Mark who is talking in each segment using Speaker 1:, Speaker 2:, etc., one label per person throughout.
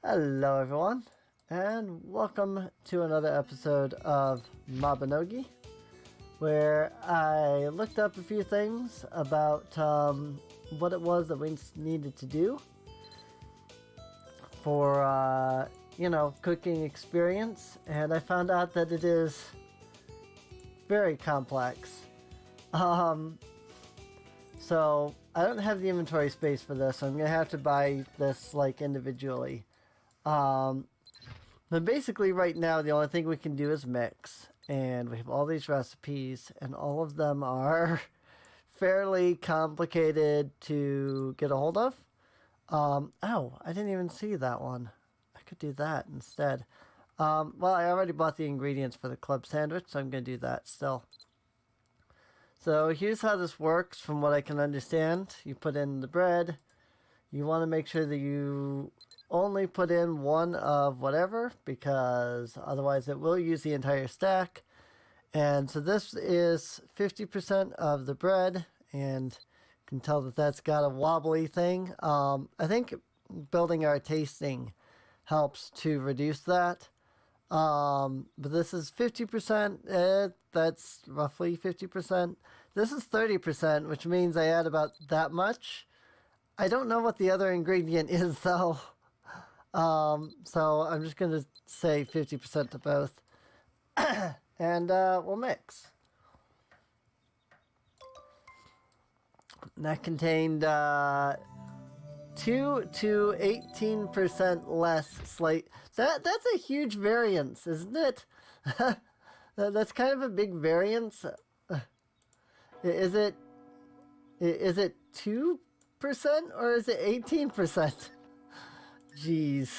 Speaker 1: Hello everyone, and welcome to another episode of Mabinogi, where I looked up a few things about what it was that we needed to do for, cooking experience, and I found out that it is very complex. So I don't have the inventory space for this, so I'm going to have to buy this, individually. But basically right now the only thing we can do is mix, and we have all these recipes, and all of them are fairly complicated to get a hold of. Oh, I didn't even see that one. I could do that instead. Well, I already bought the ingredients for the club sandwich, so I'm going to do that still. So here's how this works from what I can understand. You put in the bread. You want to make sure that you only put in one of whatever, because otherwise it will use the entire stack. And so this is 50% of the bread, and you can tell that that's got a wobbly thing. I think building our tasting helps to reduce that. But this is 50%, that's roughly 50%. This is 30%, which means I add about that much. I don't know what the other ingredient is though. So I'm just going to say 50% to both. And we'll mix. That contained 2 to 18% less slate. That's a huge variance, isn't it? That's kind of a big variance. Is it 2% or is it 18%? Jeez.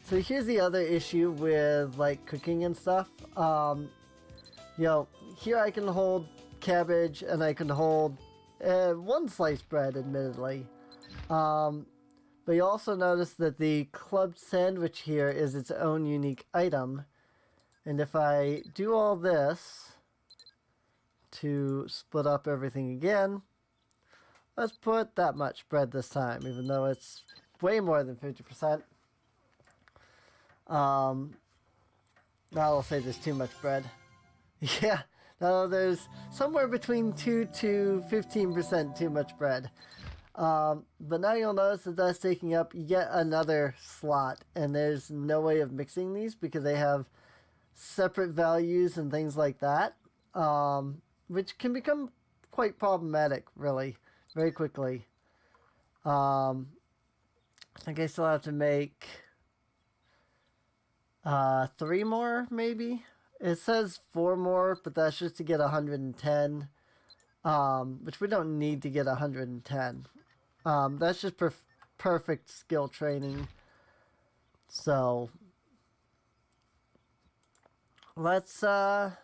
Speaker 1: So here's the other issue with cooking and stuff. Here I can hold cabbage and I can hold one sliced bread, admittedly. But you also notice that the club sandwich here is its own unique item. And if I do all this to split up everything again, let's put that much bread this time, even though it's way more than 50%. Now I'll say there's too much bread. Yeah, no, there's somewhere between 2 to 15% too much bread. But now you'll notice that that's taking up yet another slot, and there's no way of mixing these because they have separate values and things like that, which can become quite problematic, really, very quickly. I think I still have to make 3 more, maybe. It says 4 more, but that's just to get 110, which we don't need to get 110. That's just perfect skill training. So let's just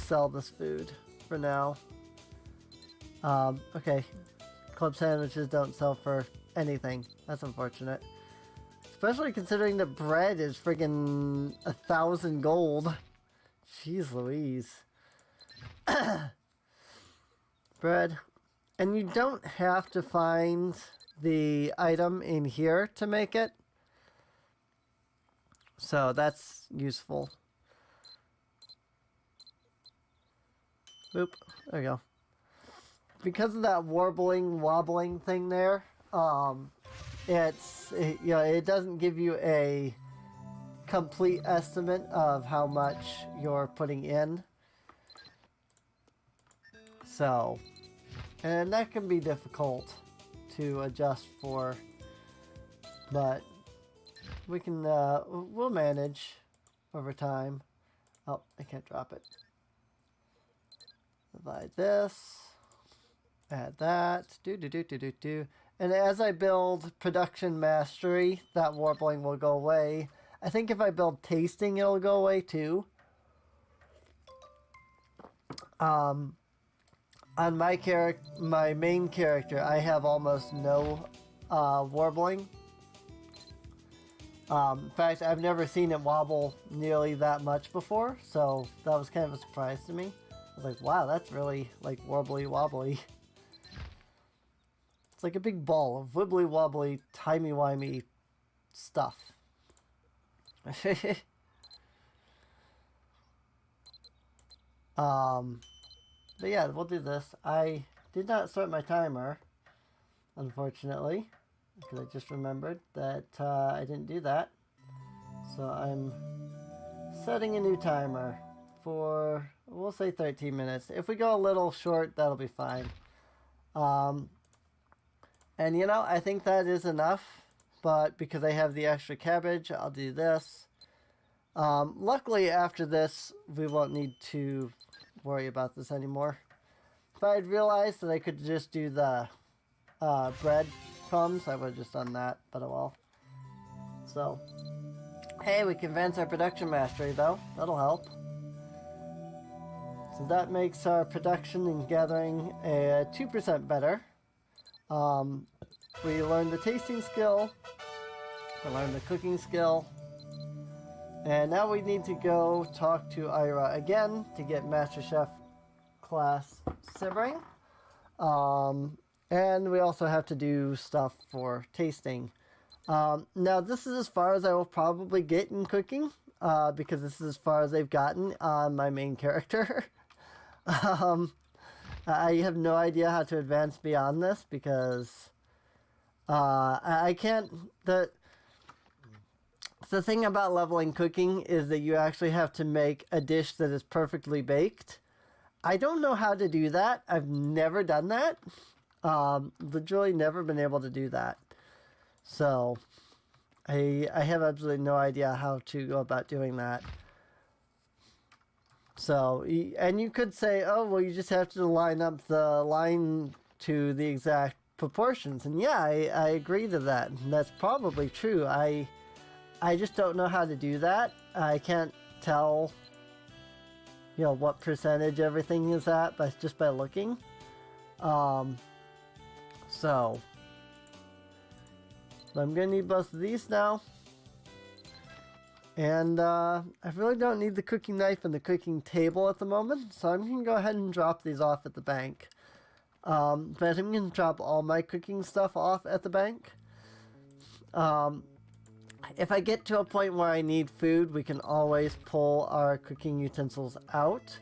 Speaker 1: sell this food for now. Okay, club sandwiches don't sell for anything. That's unfortunate, especially considering the bread is friggin' 1,000 gold. Jeez Louise. Bread. And you don't have to find the item in here to make it. So that's useful. Boop. There we go. Because of that wobbling thing there, it doesn't give you a complete estimate of how much you're putting in. So, and that can be difficult to adjust for, but we can, we'll manage over time. Oh, I can't drop it. Divide this. Add that. And as I build production mastery, that warbling will go away. I think if I build tasting, it'll go away too. On my main character, I have almost no warbling. In fact, I've never seen it wobble nearly that much before, so that was kind of a surprise to me. I was like, wow, that's really warbly wobbly. It's like a big ball of wibbly wobbly, timey wimey stuff. But yeah, we'll do this. I did not start my timer, unfortunately, because I just remembered that I didn't do that. So I'm setting a new timer for, we'll say 13 minutes. If we go a little short, that'll be fine. And you know, I think that is enough, but because I have the extra cabbage, I'll do this. Luckily, after this, we won't need to worry about this anymore. If I had realized that I could just do the bread crumbs, I would have just done that, but oh well. So, hey, we can advance our production mastery, though. That'll help. So that makes our production and gathering 2% better. We learned the tasting skill. We learned the cooking skill. And now we need to go talk to Ira again to get Master Chef class simmering. And we also have to do stuff for tasting. Now this is as far as I will probably get in cooking, because this is as far as they've gotten on my main character. I have no idea how to advance beyond this because I can't. The thing about leveling cooking is that you actually have to make a dish that is perfectly baked. I don't know how to do that. I've never done that. Literally never been able to do that. So I have absolutely no idea how to go about doing that. So, and you could say, oh, well, you just have to line up the line to the exact proportions. And yeah, I agree to that. And that's probably true. I just don't know how to do that. I can't tell, you know, what percentage everything is at just by looking. So I'm going to need both of these now. And I really don't need the cooking knife and the cooking table at the moment, so I'm going to go ahead and drop these off at the bank. But I'm going to drop all my cooking stuff off at the bank. If I get to a point where I need food, we can always pull our cooking utensils out.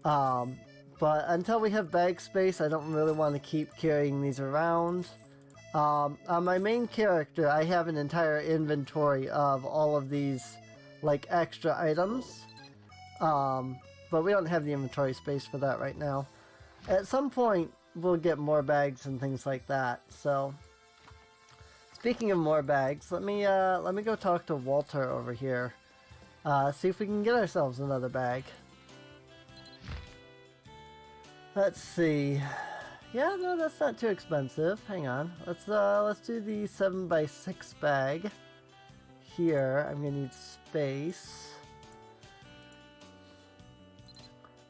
Speaker 1: But until we have bag space, I don't really want to keep carrying these around. On my main character, I have an entire inventory of all of these, like, extra items. But we don't have the inventory space for that right now. At some point, we'll get more bags and things like that, so... Speaking of more bags, let me go talk to Walter over here. See if we can get ourselves another bag. Let's see. Yeah, no, that's not too expensive. Hang on. Let's do the 7x6 bag. Here, I'm gonna need space.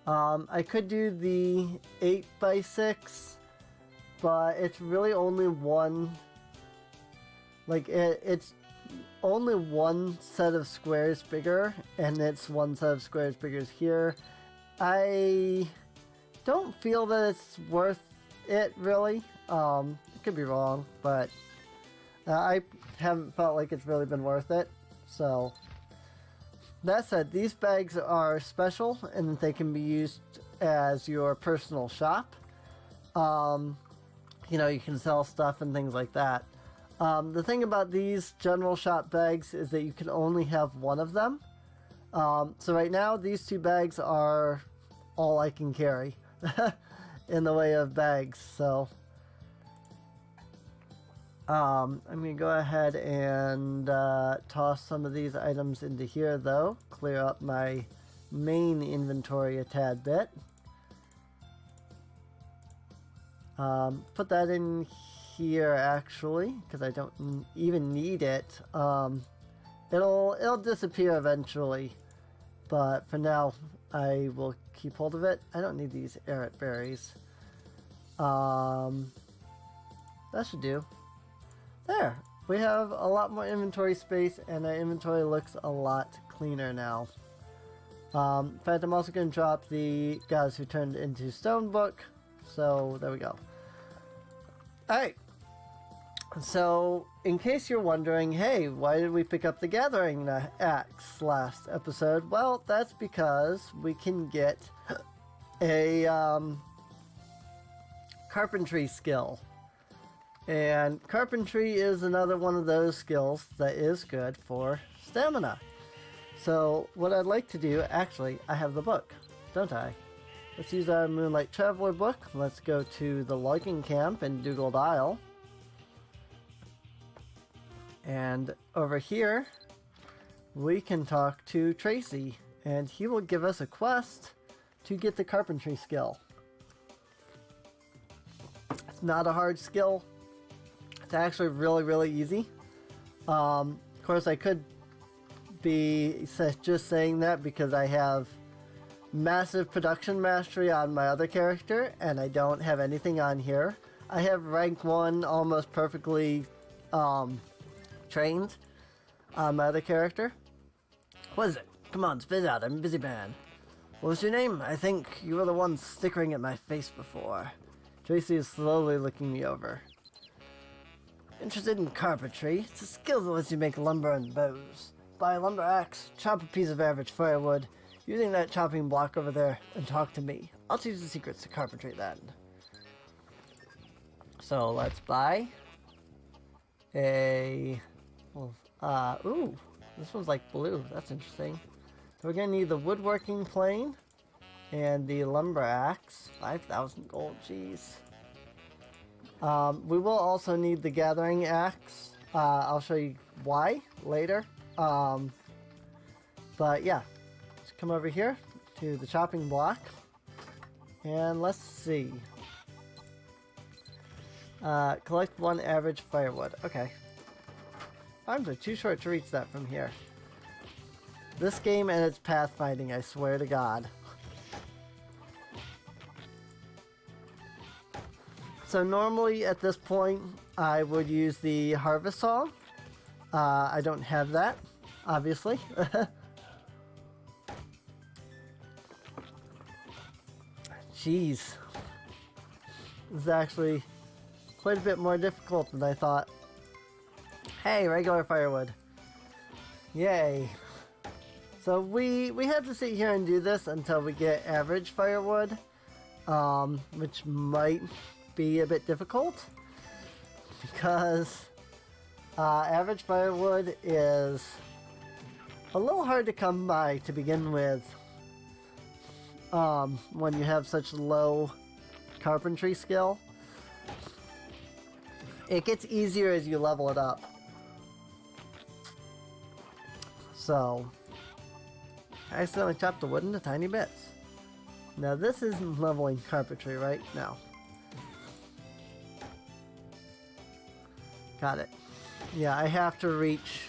Speaker 1: I could do the 8x6, but it's really only one. Like, it's only one set of squares bigger, and it's one set of squares bigger here. I don't feel that it's worth it, really. It could be wrong, but I haven't felt like it's really been worth it. So, that said, these bags are special, and they can be used as your personal shop. You know, you can sell stuff and things like that. The thing about these general shop bags is that you can only have one of them. So right now, these two bags are all I can carry in the way of bags. So I'm going to go ahead and toss some of these items into here, though. Clear up my main inventory a tad bit. Put that in here actually, because I don't even need it. It'll disappear eventually, but for now I will keep hold of it. I don't need these errant berries. That should do. There, we have a lot more inventory space, and our inventory looks a lot cleaner now. In fact, I'm also going to drop the guys who turned into stone book, so there we go. Alright. So, in case you're wondering, hey, why did we pick up the gathering axe last episode? Well, that's because we can get a carpentry skill. And carpentry is another one of those skills that is good for stamina. So, what I'd like to do, actually, I have the book, don't I? Let's use our Moonlight Traveler book. Let's go to the logging camp in Dugald Isle. And over here, we can talk to Tracy, and he will give us a quest to get the carpentry skill. It's not a hard skill. It's actually really easy. Of course, I could be just saying that because I have massive production mastery on my other character, and I don't have anything on here. I have rank 1 almost perfectly trained on my other character. What is it? Come on, spit it out. I'm a busy man. What was your name? I think you were the one snickering at my face before. Tracy is slowly looking me over. Interested in carpentry? It's a skill that lets you make lumber and bows. Buy a lumber axe, chop a piece of average firewood, using that chopping block over there, and talk to me. I'll teach you the secrets to carpentry then. So let's buy a... ooh, this one's like blue. That's interesting. So we're gonna need the woodworking plane and the lumber axe. 5,000 gold, jeez. We will also need the gathering axe. I'll show you why later. But yeah, let's come over here to the chopping block. And let's see. Collect 1 average firewood. Okay. Arms are too short to reach that from here. This game and its pathfinding, I swear to God. So normally at this point, I would use the harvest saw. I don't have that, obviously. Jeez. This is actually quite a bit more difficult than I thought. Hey, regular firewood. Yay. So we have to sit here and do this until we get average firewood, which might be a bit difficult because average firewood is a little hard to come by to begin with when you have such low carpentry skill. It gets easier as you level it up. So, I accidentally chopped the wood into tiny bits. Now this isn't leveling carpentry, right? No. Got it. Yeah, I have to reach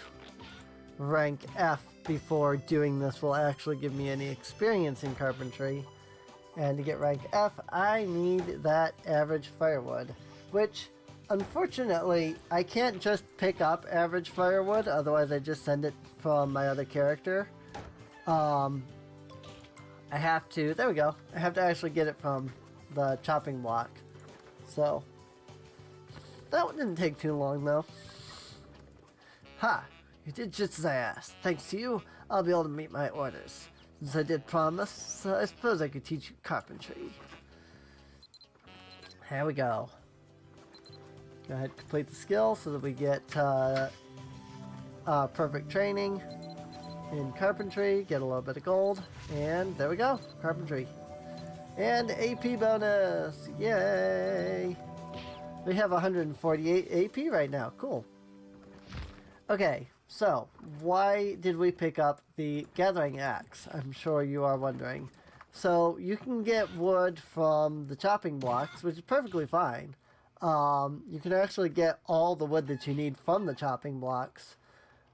Speaker 1: rank F before doing this will actually give me any experience in carpentry. And to get rank F, I need that average firewood, which unfortunately I can't just pick up average firewood, otherwise I just send it from my other character. I have to, there we go, I have to actually get it from the chopping block. So, that one didn't take too long though. Ha! You did just as I asked. Thanks to you, I'll be able to meet my orders. Since I did promise, I suppose I could teach you carpentry. Here we go. Go ahead and complete the skill so that we get perfect training in carpentry, get a little bit of gold, and there we go, carpentry. And AP bonus, yay! We have 148 AP right now, cool. Okay, so why did we pick up the gathering axe? I'm sure you are wondering. So you can get wood from the chopping blocks, which is perfectly fine. You can actually get all the wood that you need from the chopping blocks.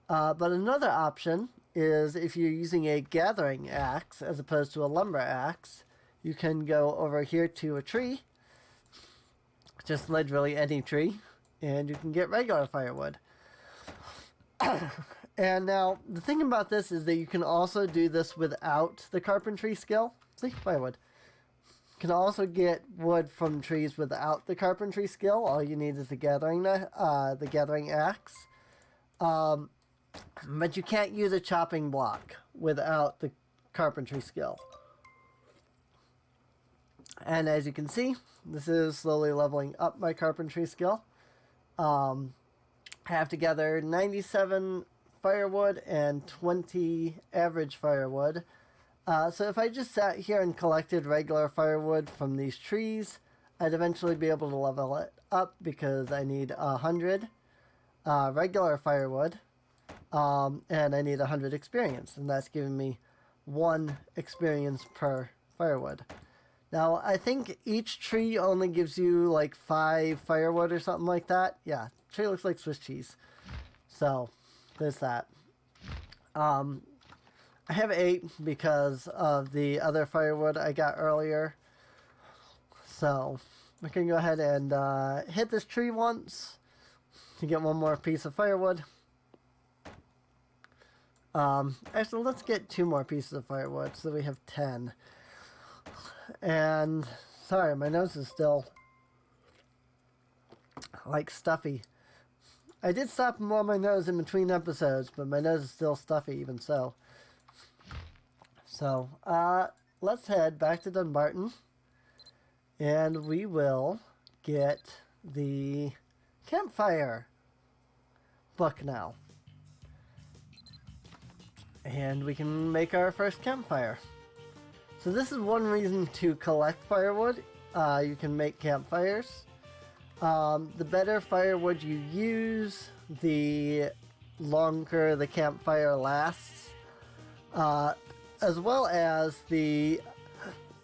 Speaker 1: But another option is if you're using a gathering axe as opposed to a lumber axe, you can go over here to a tree, just literally any tree, and you can get regular firewood. And now, the thing about this is that you can also do this without the carpentry skill. See, firewood. can also get wood from trees without the carpentry skill. All you need is the gathering axe. But you can't use a chopping block without the carpentry skill. And as you can see, this is slowly leveling up my carpentry skill. I have to gather 97 firewood and 20 average firewood. So if I just sat here and collected regular firewood from these trees, I'd eventually be able to level it up because I need 100 regular firewood, and I need 100 experience, and that's giving me 1 experience per firewood. Now, I think each tree only gives you like 5 firewood or something like that. Yeah, tree looks like Swiss cheese. So, there's that. I have 8 because of the other firewood I got earlier. So, we can go ahead and hit this tree once to get 1 more piece of firewood. Actually, let's get 2 more pieces of firewood so we have 10. And, sorry, my nose is still, like, stuffy. I did stop and blow my nose in between episodes, but my nose is still stuffy even so. So, let's head back to Dunbarton, and we will get the campfire book now. And we can make our first campfire. So this is one reason to collect firewood. You can make campfires. The better firewood you use, the longer the campfire lasts. As well as the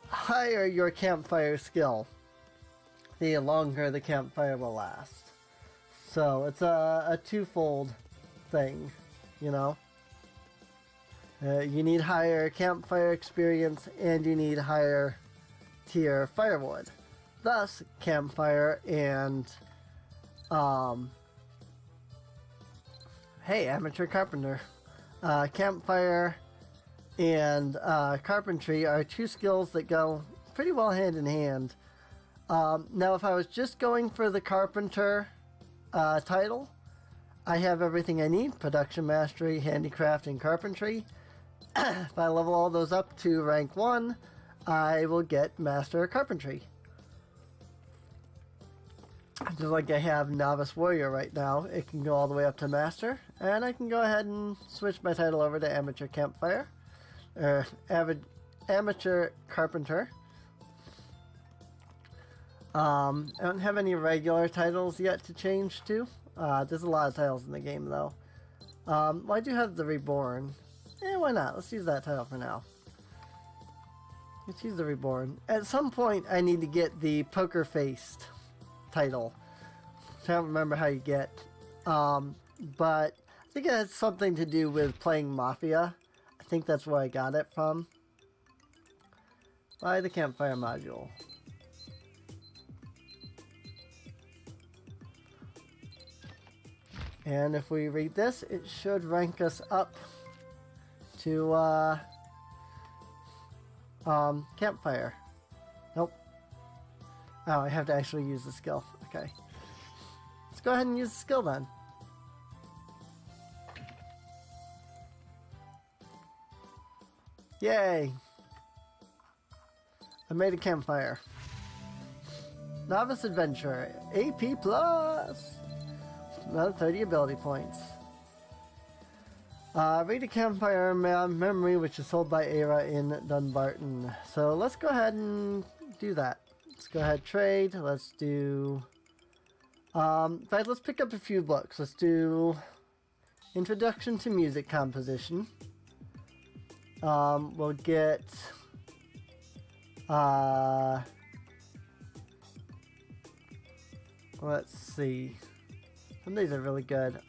Speaker 1: higher your campfire skill, the longer the campfire will last. So it's a twofold thing, you know. You need higher campfire experience and you need higher tier firewood. Thus, campfire and hey, amateur carpenter. Campfire and carpentry are 2 skills that go pretty well hand in hand. Now, if I was just going for the carpenter title, I have everything I need: production mastery, handicraft, and carpentry. If I level all those up to rank 1, I will get master carpentry. Just like I have novice warrior right now, it can go all the way up to master, and I can go ahead and switch my title over to amateur campfire. Amateur carpenter. I don't have any regular titles yet to change to. There's a lot of titles in the game though. Well, I do have the Reborn. Why not? Let's use that title for now. Let's use the Reborn. At some point I need to get the Poker Faced title. I don't remember how you get. But I think it has something to do with playing Mafia. I think that's where I got it from. Buy the campfire module. And if we read this, it should rank us up to campfire. Nope. Oh, I have to actually use the skill. Okay. Let's go ahead and use the skill then. Yay! I made a campfire. Novice Adventurer, AP plus! Another 30 ability points. Read a campfire memory, which is sold by Era in Dunbarton. So let's go ahead and do that. Let's go ahead and trade. Let's do... in fact, let's pick up a few books. Let's do Introduction to Music Composition. We'll get... let's see. Some of these are really good.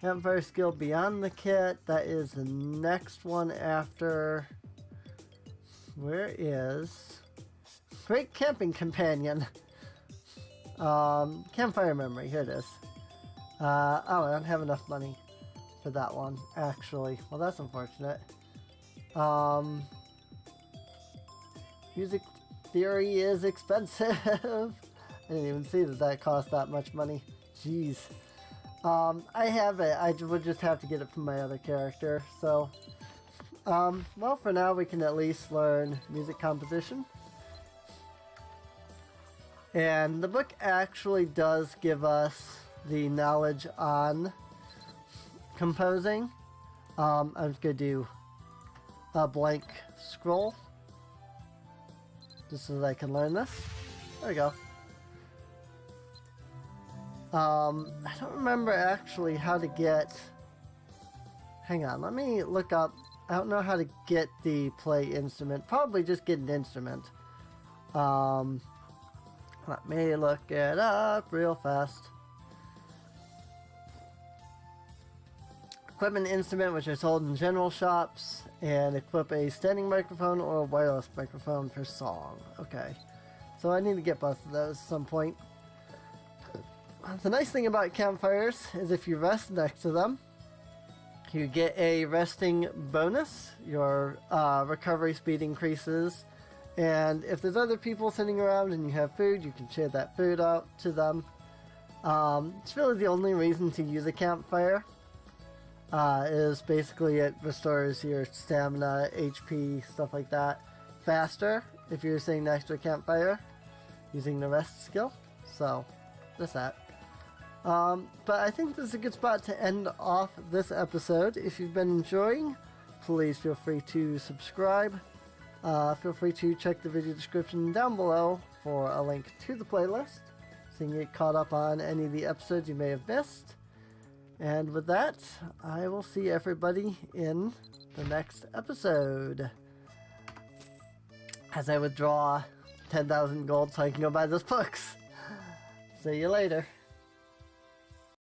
Speaker 1: Campfire skill beyond the kit. That is the next one after. Where is Great Camping Companion? Campfire memory. Here it is. Oh, I don't have enough money for that one, actually. Well, that's unfortunate. Music theory is expensive. I didn't even see that cost that much money. Jeez. I have it. I would just have to get it from my other character. So, well, for now we can at least learn music composition. And the book actually does give us the knowledge on composing. I'm just going to do a blank scroll just so that I can learn this. There we go. I don't remember actually how to get... Hang on, let me look up. I don't know how to get the play instrument. Probably just get an instrument. Let me look it up real fast. Equipment instrument, which are sold in general shops, and equip a standing microphone or a wireless microphone for song. Okay, so I need to get both of those at some point. The nice thing about campfires is if you rest next to them, you get a resting bonus. Your recovery speed increases, and if there's other people sitting around and you have food, you can share that food out to them. It's really the only reason to use a campfire. Is basically it restores your stamina, HP, stuff like that faster if you're sitting next to a campfire using the rest skill. So, that's that. But I think this is a good spot to end off this episode. If you've been enjoying, please feel free to subscribe. Feel free to check the video description down below for a link to the playlist so you can get caught up on any of the episodes you may have missed. And with that, I will see everybody in the next episode. As I withdraw 10,000 gold so I can go buy those books. See you later.